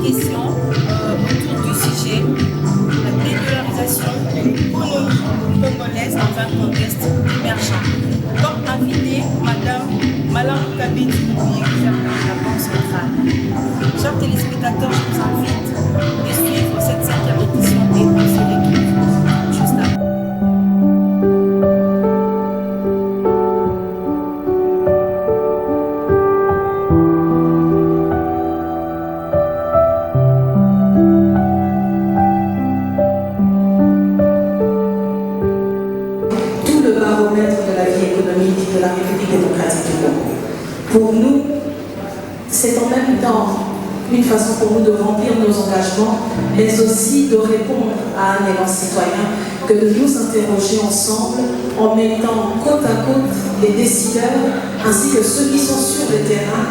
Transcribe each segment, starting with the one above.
question autour du sujet la dédollarisation de l'économie congolaise dans un contexte émergent. Comme invité, Madame Malam Kabedi, directrice de la Banque centrale. Chers téléspectateurs, je vous invite à suivre cette 5e édition et on se retrouve juste après. De la République démocratique du Congo. Pour nous, c'est en même temps une façon pour nous de remplir nos engagements, mais aussi de répondre à un élan citoyen, que de nous interroger ensemble en mettant côte à côte les décideurs ainsi que ceux qui sont sur le terrain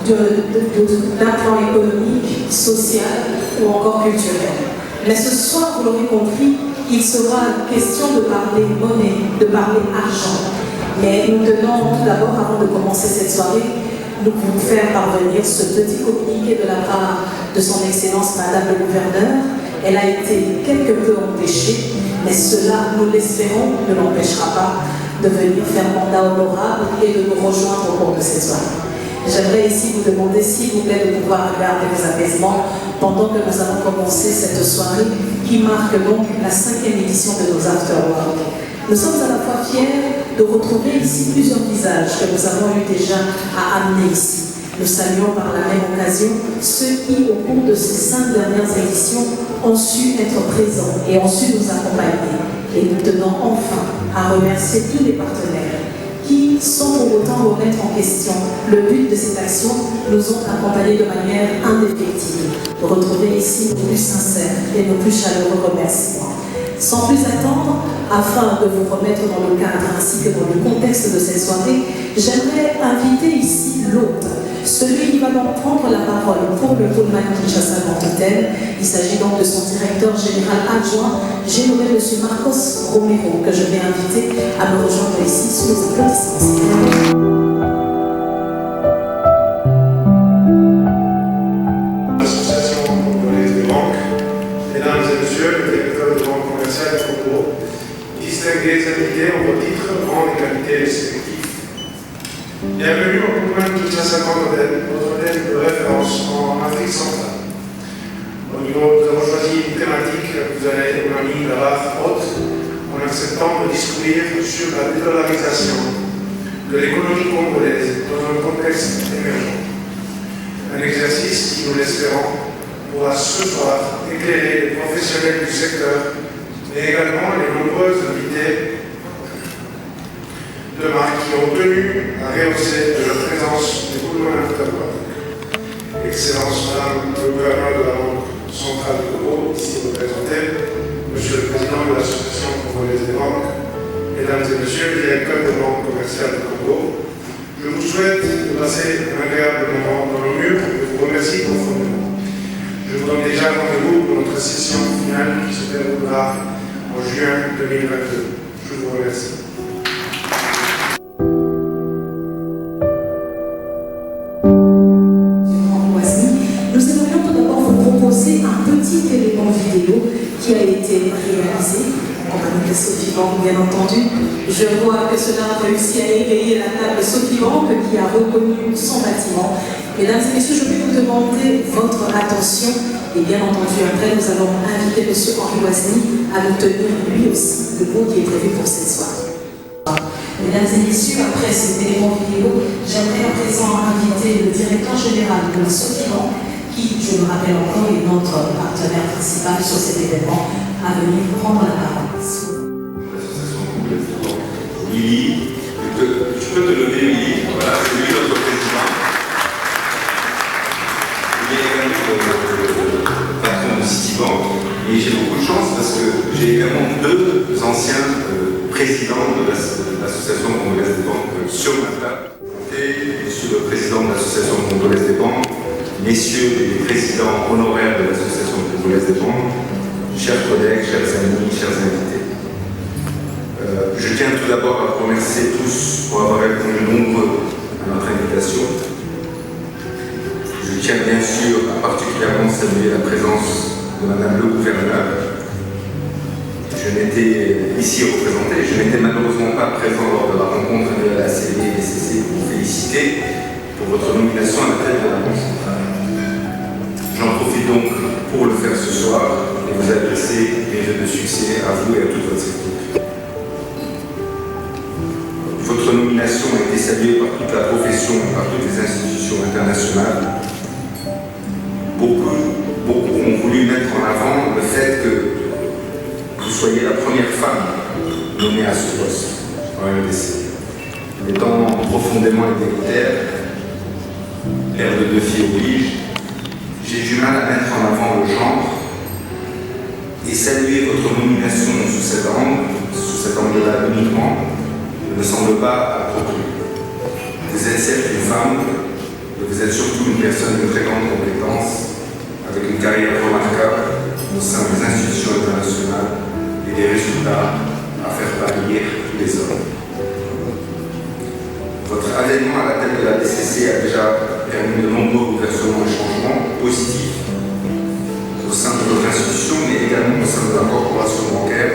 d'un plan économique, social ou encore culturel. Mais ce soir, vous l'aurez compris, il sera question de parler monnaie, de parler argent. Mais nous tenons tout d'abord, avant de commencer cette soirée, nous vous faire parvenir ce petit communiqué de la part de son Excellence Madame le Gouverneur. Elle a été quelque peu empêchée, mais cela, nous l'espérons, ne l'empêchera pas de venir faire mandat honorable et de nous rejoindre au cours de cette soirée. J'aimerais ici vous demander, s'il vous plaît, de pouvoir regarder vos apaisements pendant que nous allons commencer cette soirée qui marque donc la 5e édition de nos Afterwork. Nous sommes à la fois fiers de retrouver ici plusieurs visages que nous avons eu déjà à amener ici. Nous saluons par la même occasion ceux qui, au cours de ces 5 dernières éditions, ont su être présents et ont su nous accompagner. Et nous tenons enfin à remercier tous les partenaires qui, sans pour autant remettre en question le but de cette action, nous ont accompagnés de manière indéfectible. Retrouver ici nos plus sincères et nos plus chaleureux remerciements. Sans plus attendre, afin de vous remettre dans le cadre ainsi que dans le contexte de cette soirée, j'aimerais inviter ici l'hôte, celui qui va donc prendre la parole pour le Pullman Kinshasa Grand Hôtel. Il s'agit donc de son directeur général adjoint, j'ai nommé M. Marcos Romero, que je vais inviter à me rejoindre ici sous les applaudissements. Distingués invités en vos titres, rangs et qualités respectifs. Bienvenue au Pullman Kinshasa Grand Hôtel, notre hôtel de référence en Afrique centrale. Au niveau, nous avons choisi une thématique, vous allez on a mis la barre haute, en acceptant de discuter sur la dédollarisation de l'économie congolaise dans un contexte émergent. Un exercice qui, nous l'espérons, pourra ce soir éclairer les professionnels du secteur, mais également les nombreux invités de marque qui ont tenu à rehausser de leur présence des Pullman Afterwork. Excellence Madame le Gouverneur de la Banque centrale de Congo, ici représenté, Monsieur le Président de l'Association congolaise des banques, Mesdames et Messieurs les directeurs des banques commerciales du Congo, je vous souhaite de passer un agréable moment dans le mur et vous remercie profondément. Je vous donne déjà rendez-vous pour notre session finale qui se déroulera en juin 2022. Je vous remercie. Nous aimerions tout d'abord vous proposer un petit élément vidéo qui a été réalisé en compagnie de Sophie Banque, bien entendu. Je vois que cela a réussi à égayer la table Sophie Banque qui a reconnu son bâtiment. Mesdames et messieurs, je vais vous demander votre attention. Et bien entendu, après, nous allons inviter M. Henri Ouazny à nous tenir lui aussi le mot qui est prévu pour cette soirée. Mesdames et messieurs, après cet élément vidéo, j'aimerais à présent inviter le directeur général de Sophie Banque, qui, je le rappelle encore, est notre partenaire principal sur cet événement, à venir prendre la parole. Lily, tu peux te lever, Lily, voilà, c'est lui notre président. Il est également le patron de Citibank, et j'ai beaucoup de chance parce que j'ai également 2 anciens présidents de l'association congolaise des banques sur ma table. Et je suis le président de l'association congolaise des banques, messieurs les présidents honoraires de l'association congolaise des banques, chers collègues, chers amis, chers invités. Je tiens tout d'abord à vous remercier tous pour avoir répondu nombreux à notre invitation. Je tiens bien sûr à particulièrement saluer la présence de Madame le gouverneur. Je n'étais ici représenté, je n'étais malheureusement pas présent lors de la rencontre de la CDI et BCC pour vous féliciter pour votre nomination à la tête de la Banque centrale. J'en profite donc pour le faire ce soir et vous adresser mes vœux de succès à vous et à toute votre équipe. Votre nomination a été saluée par toute la profession et par toutes les institutions internationales. Beaucoup ont voulu mettre en avant le fait que vous soyez la première femme nommée à ce poste en RDC. Étant profondément égalitaire, père de 2 filles oblige, j'ai du mal à mettre en avant le genre et saluer votre nomination sous cet angle-là uniquement ne me semble pas approprié. Vous êtes certes une femme, mais vous êtes surtout une personne de très grande compétence, avec une carrière remarquable au sein des institutions internationales et des résultats à faire pâlir tous les hommes. Votre avènement à la tête de la BCC a déjà permis de nombreux bouleversements et changements positifs au sein de votre institution, mais également au sein de la corporation bancaire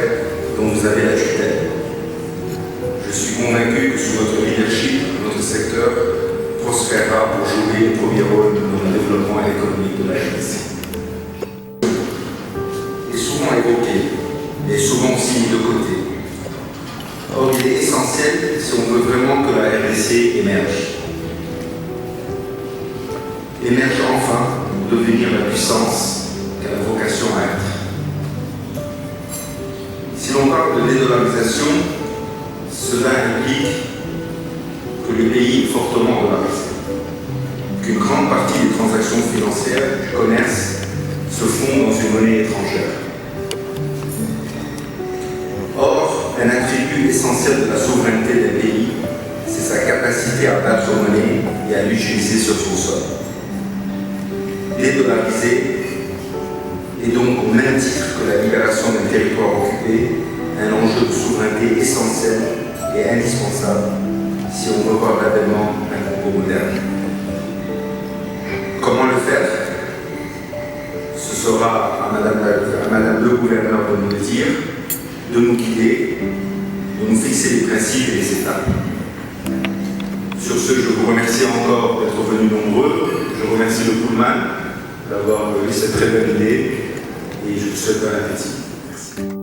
dont vous avez la tutelle. Je suis convaincu que sous votre leadership, notre secteur prospérera pour jouer le premier rôle dans le développement économique de la RDC. Est souvent évoqué et souvent aussi mis de côté. Or, il est essentiel si on veut vraiment que la RDC émerge. Émerge enfin pour devenir la puissance qu'elle a vocation à être. Si l'on parle de dédollarisation, cela implique que le pays est fortement dollarisé, qu'une grande partie des transactions financières du commerce se font dans une monnaie étrangère. Or, un attribut essentiel de la souveraineté d'un pays, c'est sa capacité à battre monnaie et à l'utiliser sur son sol. Dédollariser est donc au même titre que la libération d'un territoire occupé un enjeu de souveraineté essentiel et indispensable si on veut voir l'avènement d'un Congo moderne. Comment le faire? Ce sera à Madame le gouverneur de nous le dire, de nous guider, de nous fixer les principes et les étapes. Sur ce, je vous remercie encore d'être venus nombreux. Je remercie le Pullman d'avoir eu cette très belle idée et je vous souhaite bon appétit. Merci.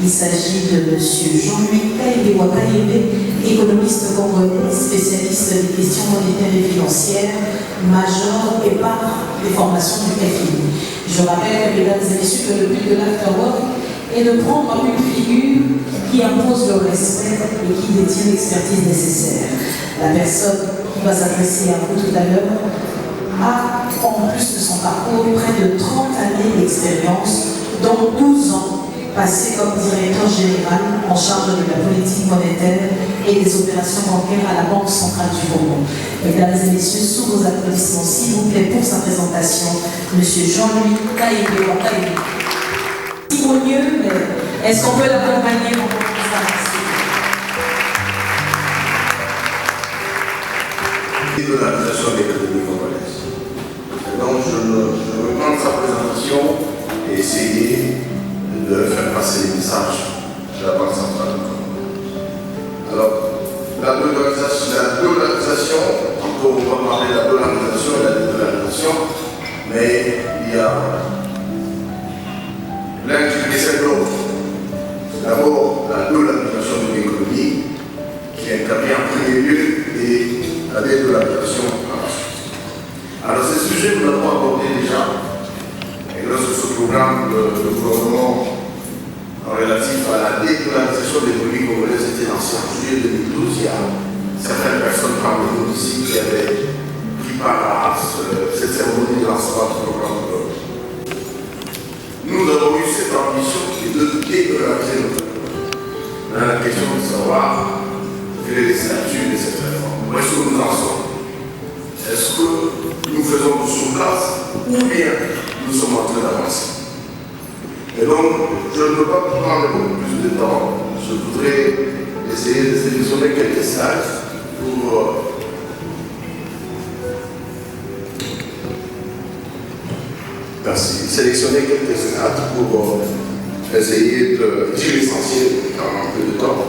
Il s'agit de M. Jean-Louis Kaïbé, économiste congolais, spécialiste des questions monétaires et financières, major et par les formations du FMI. Je rappelle, mesdames et messieurs, que le but de l'Afterwork est de prendre une figure qui impose le respect et qui détient l'expertise nécessaire. La personne qui va s'adresser à vous tout à l'heure a, en plus de son parcours, près de 30 années d'expérience, dont 12 ans passé comme directeur général en charge de la politique monétaire et des opérations bancaires à la Banque centrale du Congo. Mesdames et messieurs, sous vos applaudissements, s'il vous plaît, pour sa présentation, M. Jean-Louis Kaïbé. Si vaut mieux, mais est-ce qu'on peut l'accompagner pour ça? De l'administration des économies congolaises. Donc je vais prendre sa présentation et essayer de faire passer les messages de la Banque centrale du Congo. Alors, la dollarisation, on va parler de la dollarisation et la dédollarisation, mais il y a l'un qui précède l'autre. C'est d'abord la dollarisation de l'économie qui intervient dédollarisation à la suite. Alors ce sujet, nous l'avons abordé déjà, et lorsque ce programme de gouvernement relatif à la dédollarisation de l'économie congolaise était lancé en juillet 2012, il y a certaines personnes parmi nous ici qui avaient pris part à cette cérémonie de lancement du programme de gouvernement. Nous avons eu cette ambition de dédollariser notre économie. Maintenant, la question de savoir quel est le statut de cette réforme. Où est-ce que nous en sommes? Est-ce que nous faisons du sous-place ou bien nous sommes en train d'avancer? Et donc, je ne veux pas prendre beaucoup plus de temps. Je voudrais essayer de sélectionner quelques slides pour sélectionner quelques slides pour essayer de dire l'essentiel en un peu de temps.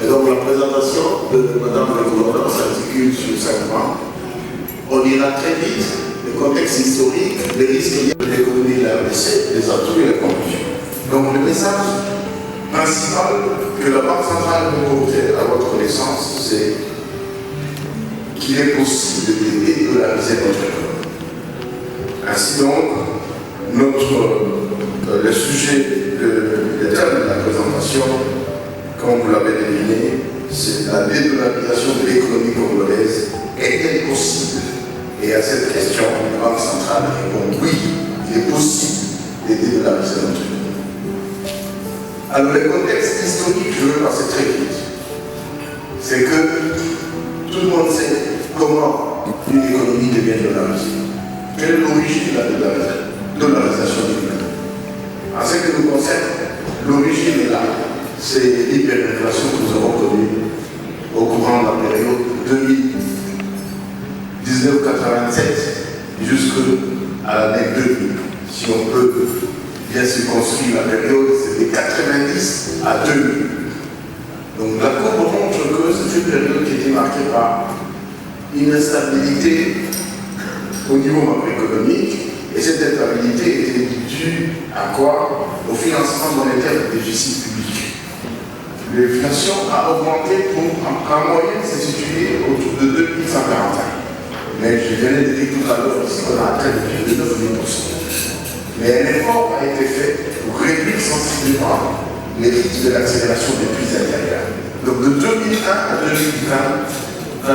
Et donc, la présentation de Madame la Gouverneure s'articule sur 5 points. On ira très vite. Le contexte historique, les risques liés à l'économie de la RDC, les atouts et les conclusions. Donc le message principal que la Banque centrale peut porter à votre connaissance, c'est qu'il est possible de dédollariser notre économie. Ainsi donc, le sujet, le thème de la présentation, comme vous l'avez deviné, c'est la dédollarisation de l'économie congolaise. Est-elle possible? Et à cette question, la Banque centrale répond oui, il est possible de dédollariser notre économie. Alors, le contexte historique, je veux passer très vite. C'est que tout le monde sait comment une économie devient dollarisée. Quelle est l'origine de la dollarisation de l'économie? En ce qui nous concerne, l'origine est là. C'est l'hyperinflation que nous avons connue au courant de la période 1987 jusqu'à l'année 2000. Si on peut bien circonscrire la période, c'est de 90 à 2000. Donc la courbe montre que c'est une période qui était marquée par une instabilité au niveau macroéconomique, et cette instabilité était due à quoi? Au financement monétaire du déficit public. L'inflation a augmenté pour, en moyenne, s'est située autour de 2141. Mais je venais de dire tout à l'heure qu'on a atteint plus de 9 000%. Mais un effort a été fait pour réduire sensiblement les rythmes de l'accélération des prix intérieurs. Donc de 2001 à 2021,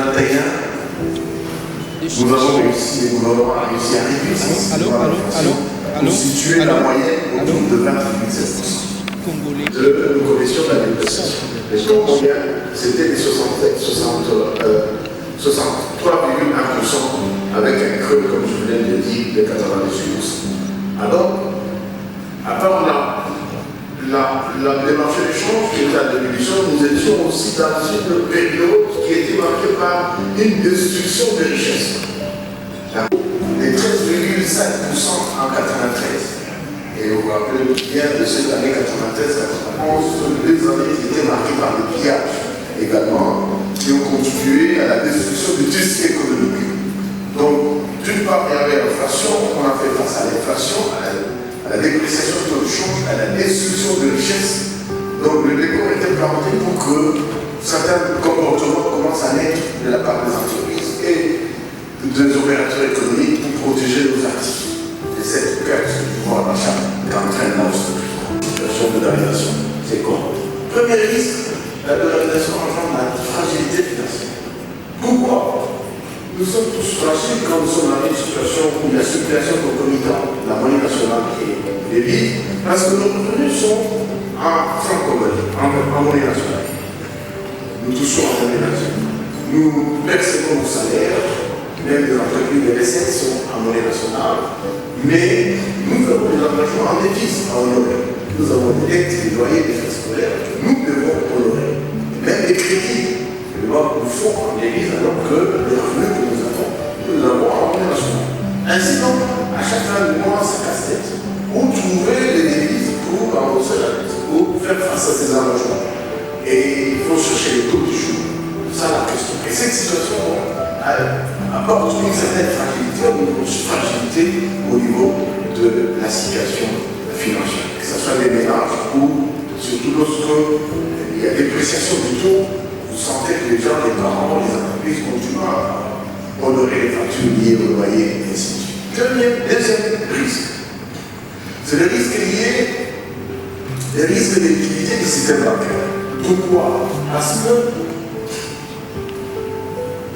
nous avons réussi, le gouvernement a réussi à réduire sensiblement l'inflation pour situer la moyenne autour de 20,7%. Nous connaissions la négociation. Les taux moyens, c'était les 63,1% avec un creux, comme je venais de le dire, de 98%. Alors, à part la démarche d'échange qui était à l'évolution, nous étions aussi dans une période qui était marquée par une destruction de richesses. Les 13,5% en 93. Et vous vous rappelez bien de cette année 93-91, 2 années qui étaient marquées par le pillage également, qui ont contribué à la destruction du tissu économique. Donc, d'une part, il y avait l'inflation, on a fait face à l'inflation, à la dépréciation de taux de change, à la destruction de richesses. Donc, le décor était planté pour que certains comportements commencent à naître de la part des entreprises et des opérateurs économiques pour protéger nos actifs. Et cette perte du pouvoir d'achat qu'entraîne la situation de dollarisation. C'est quoi? Premier risque, la dollarisation engendre la fragilité financière. Pourquoi? Nous sommes tous fragiles quand nous sommes dans une situation où la circulation concomitante de la monnaie nationale est vide, parce que nos revenus sont en francs congolais, en monnaie nationale. Nous touchons en monnaie nationale. Nous percevons nos salaires, même des entreprises de l'essai sont en monnaie nationale, mais nous avons des engagements en devises à honorer. Nous avons des dettes, des loyers, des frais scolaires que nous devons honorer. Même les crédits que les banques nous font en devises, alors que les revenus que nous avons en monnaie nationale. Ainsi donc, à chaque fin du mois, ça casse-tête. Où trouver les devises pour rembourser la dette, pour faire face à ces engagements. Et il faut chercher les taux du jour. C'est ça la question. Et cette situation apporte une certaine fragilité au niveau de la situation financière. Que ce soit les ménages ou surtout lorsqu'il y a dépréciation du taux, vous sentez que les gens, les parents, les entreprises continuent à factures liées au loyer, et ainsi de suite. Deuxième risque, c'est le risque lié au risque de liquidité du système bancaire. Pourquoi? Parce que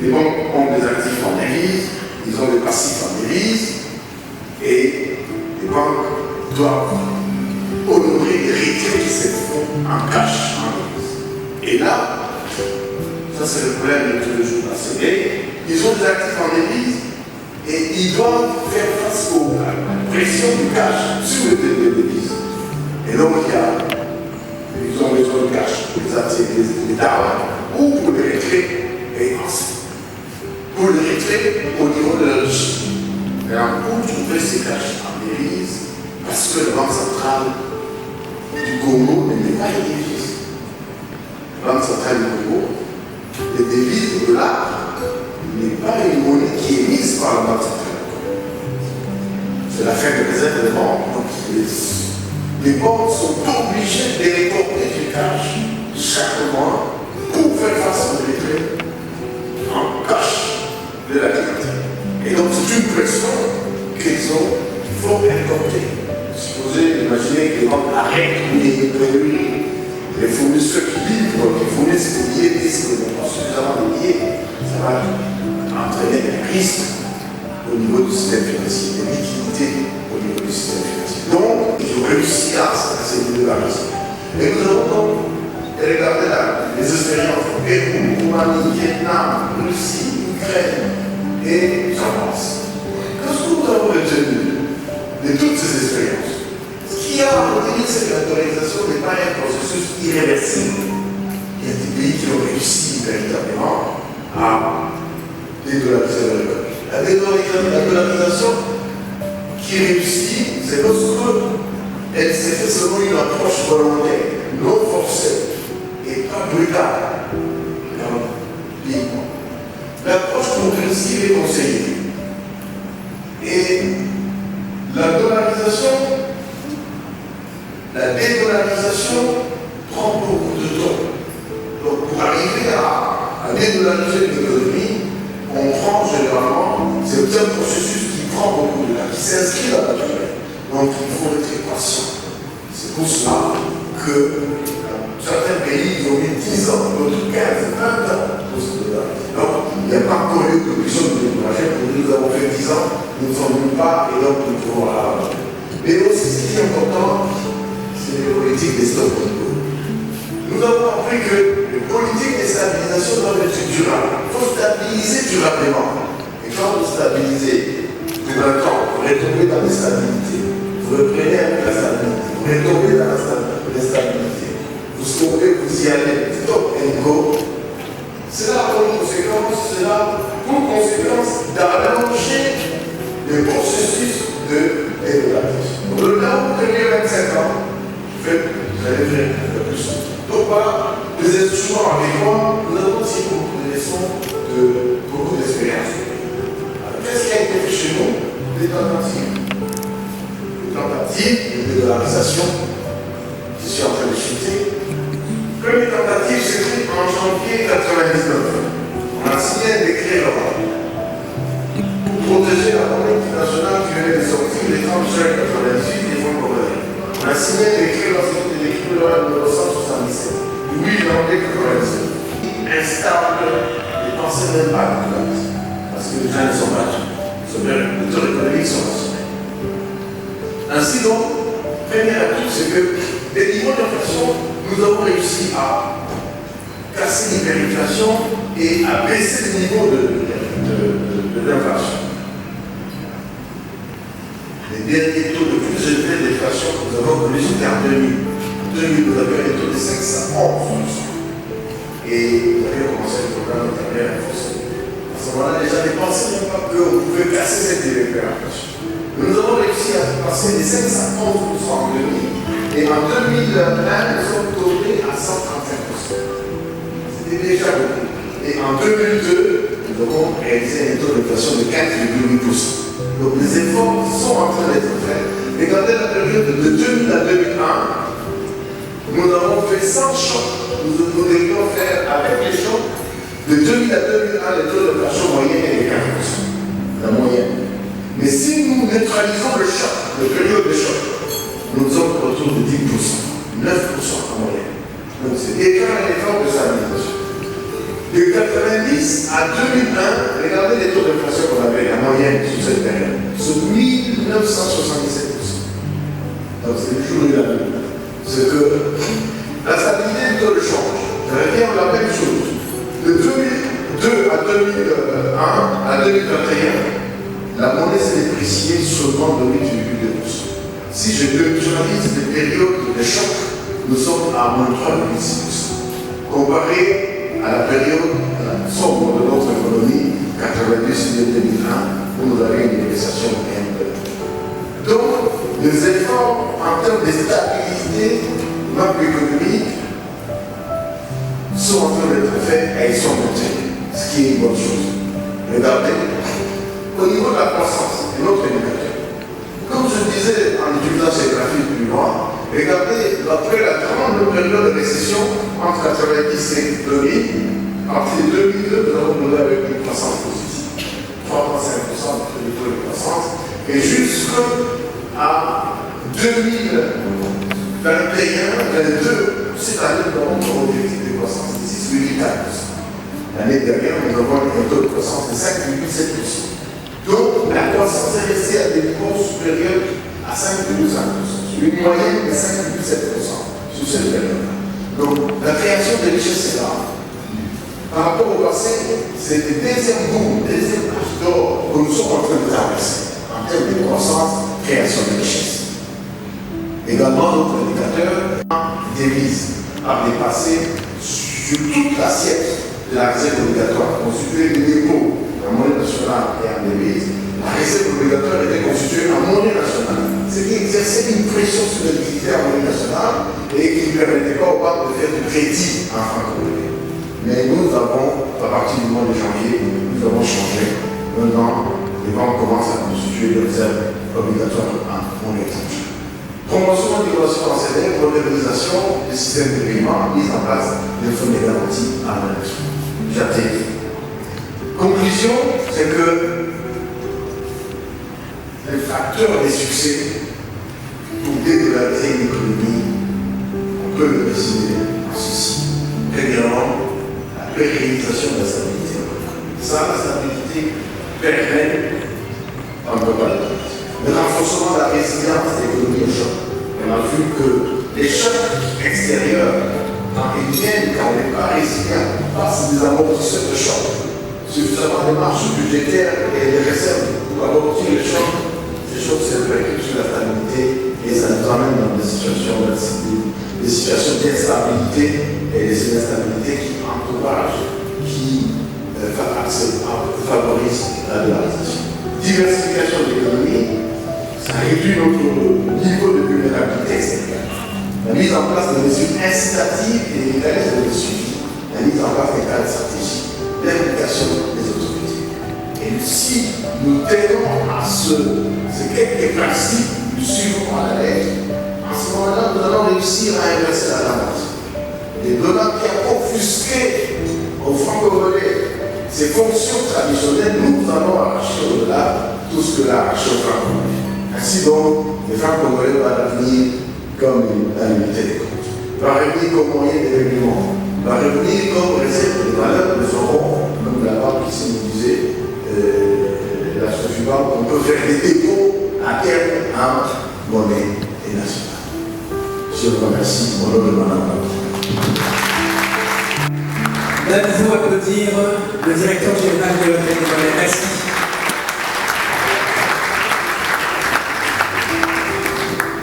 les banques ont des actifs en devise, ils ont des passifs en devise, et les banques doivent honorer les retraits qui se font en cash, en devise. Et là, ça c'est le problème de tous les jours de la CD, ils ont des actifs en devise et ils doivent faire face à la pression du cash sur les devises. Et donc ils ont besoin de cash pour les actifs d'État ou pour les retraits et ensuite. Pour les retraits au niveau de la Russie. Alors, où trouver ces cash en devise? Parce que la Banque centrale du Congo n'est pas une devise. La Banque centrale du Congo, les devises de dollar n'est pas une monnaie qui est émise par la Banque centrale. C'est la faible réserve des banques. Donc, les banques sont obligées d'importer du cash chaque mois pour faire face aux retraits en cash de la clientèle. Et donc, c'est une pression qu'ils ont, qu'il faut importer. Supposez, imaginez que les banques arrêtent les fournisseurs qui livrent, qui fournissent des billets, disent qu'ils n'ont pas suffisamment de billets, ça va entraîner des risques au niveau du système financier, des liquidités au niveau du système financier. Donc, ils ont réussi à se débarrasser. Et nous avons donc regardé les expériences au Pérou, Roumanie, Vietnam, Russie, Ukraine et j'en passe. Qu'est-ce que nous avons retenu de toutes ces expériences? Ce qui a retenu, c'est que l'autorisation n'est pas un processus irréversible. Il y a des pays qui ont réussi véritablement à dédollariser leur économie. La dédollarisation qui réussit, c'est lorsqu'elle s'est faite selon une approche volontaire, non forcée et pas brutale. L'approche progressive est conseillée. Et la dédollarisation prend beaucoup de temps. Donc pour arriver à dédollariser l'économie, on prend généralement, c'est un processus qui prend beaucoup de temps, qui s'inscrit dans la durée. Donc il faut être patient. C'est pour cela que certains pays ils ont mis 10 ans, d'autres 15, 20 ans pour se dédollariser. Donc il n'y a pas encore eu de besoin de décourager. Nous avons fait 10 ans, nous ne sommes pas et donc nous pouvons la. Mais aussi ce qui est important, c'est les politiques des stocks. Nous avons appris que les politiques de stabilisation doivent être durables. Il faut stabiliser durablement. Et quand vous stabilisez pour un temps, vous retombez dans l'instabilité. Vous reprenez avec la stabilité. Vous retombez dans l'instabilité. Vous stoppez, vous y allez. Stop and go. Cela a pour conséquence d'allonger le processus de dédollarisation. Donc là, vous prenez 25 ans, vous allez faire un peu plus. Donc voilà, les instruments adéquats, nous avons aussi beaucoup de leçons, beaucoup d'expériences. Qu'est-ce qui a été fait chez nous? Des tentatives. Des tentatives de dédollarisation qui sont en train de chuter. Première tentative, c'était en janvier 1999. On a signé un décret là-bas pour protéger la monnaie internationale qui venait de sortir les 30 juin 1998 des fonds congolais. On a signé un décret lorsque c'était l'écrit de loi numéro 177 du 8 janvier 1997. Instable, les pensées même pas de place. Parce que les gens ne sont pas tous. Les acteurs économiques sont nationaux. Ainsi donc, première atout, c'est que les niveaux d'inflation, nous avons réussi à casser l'hyperinflation et à baisser le niveau de l'inflation. Les derniers taux de plus élevés d'inflation que nous avons connus, c'était en 2000. En 2000, nous avions un taux de 511%. Et nous avions commencé le programme intérieur renforcé. À ce moment-là, les gens ne pensaient même pas qu'on pouvait casser cette hyperinflation. Nous avons réussi à passer des 511% en 2000. Et en 2001, nous sommes tombés à 135%. C'était déjà beaucoup. Et en 2002, nous avons réalisé un taux d'inflation de 4,8%. Donc les efforts sont en train d'être faits. Regardez la période de 2000 à 2001, nous avons fait 100 chocs. Nous devions faire avec les chocs de 2000 à 2001, le taux d'inflation moyen est de 4%. neutralisons le choc, le période de choc, nous sommes autour de 10%, 9% en moyenne. Donc c'est déjà un effort de stabilisation. De 90 à 2001, regardez les taux d'inflation qu'on avait en moyenne sur cette période. C'est 1977%. Donc c'est toujours eu la même. C'est que la stabilité du taux de change revient à la même chose. De 2002 à 2001 à 2021, la monnaie s'est dépréciée seulement de 8,2%. Si je neutralise les périodes de choc, nous sommes à moins 3,6%. Comparé à la période sombre de notre économie, 90-2001, où nous avions une dépréciation bien plus. Donc, les efforts en termes de stabilité macroéconomique sont en train d'être faits et ils sont maintenus, ce qui est une bonne chose. Regardez, au niveau de la croissance, et notre indicateur, comme je disais en utilisant ces graphiques plus loin, regardez, après la grande période de récession entre 90 et 2000, à partir de 2002, nous avons noué avec une croissance positive, 3,5% de taux de croissance, et jusqu'à 2021-2022, cette année, nous avons un objectif de croissance de 6,4%. L'année dernière, nous avons un taux de croissance de 5,7%. Donc, la croissance est restée à des niveaux supérieurs à 5,5%. Une moyenne de 5,7% sur cette période-là. Donc, la création de richesses est là. Par rapport au passé, c'est le deuxième boom, le deuxième âge d'or que nous sommes en train de traverser en termes de croissance, création de richesses. Également, notre indicateur devise a dépassé sur toute l'assiette de la réserve obligatoire constituée de dépôts en monnaie nationale et en devise. La réserve obligatoire était constituée en monnaie nationale, ce qui exerçait une pression sur la liquidité en monnaie nationale et qui ne permettait pas aux banques de faire du crédit en francs congolais. Mais nous avons, à partir du mois de janvier, nous avons changé. Maintenant, les banques commencent à constituer des réserves obligatoires en monnaie étrangère. Promotion de l'innovation enseignée, modernisation du système de paiement, mise en place des fonds de garantie à l'innovation. J'attends. Conclusion, c'est que les facteurs de succès pour dédollariser une économie, on peut le décider en ceci. Premièrement, la pérennisation de la stabilité. Ça, la stabilité permet, on ne peut pas le dire. Le renforcement de la résilience de l'économie au choc. On a vu que les chocs extérieurs, quand ils viennent, quand on n'est pas résilient, c'est des amortisseurs de choc. Suffisamment de marges budgétaires et des réserves pour amortir les chocs. Ces chocs se répercutent sur la stabilité et ça nous amène dans des situations d'instabilité et des instabilités qui encouragent, qui favorisent la dollarisation. Diversification de l'économie, ça réduit notre niveau de vulnérabilité extérieure. La mise en place de mesures incitatives et des mécanismes de suivi, la mise en place des cadres stratégiques, l'implication des autorités. Et si nous tenons à ces quelques principes, nous suivons à la lettre, en ce moment-là, nous allons réussir à inverser la tendance. Les dollars qui ont confisqué aux francs congolais ces fonctions traditionnelles, nous allons arracher au-delà tout ce que l'a arraché aux francs congolais. Ainsi donc, les francs congolais vont revenir comme la unité des comptes, va revenir comme moyen de règlement, va revenir comme réserve de valeur. Nous aurons, comme la banque ici nous disait, la Sofibank, on peut faire des dépôts à terme en monnaie et nationale. Je vous remercie au nom de madame. Nous applaudir le directeur général de l'Hôtel des Monnaies. Merci.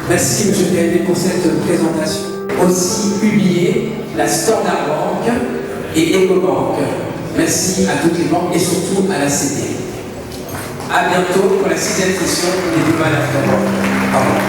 Merci M. PLD pour cette présentation. Aussi publié la Standard Bank et EcoBank. Merci à toutes les banques et surtout à la CD. A bientôt pour la 6e session des débats à la Standard Bank. Au revoir.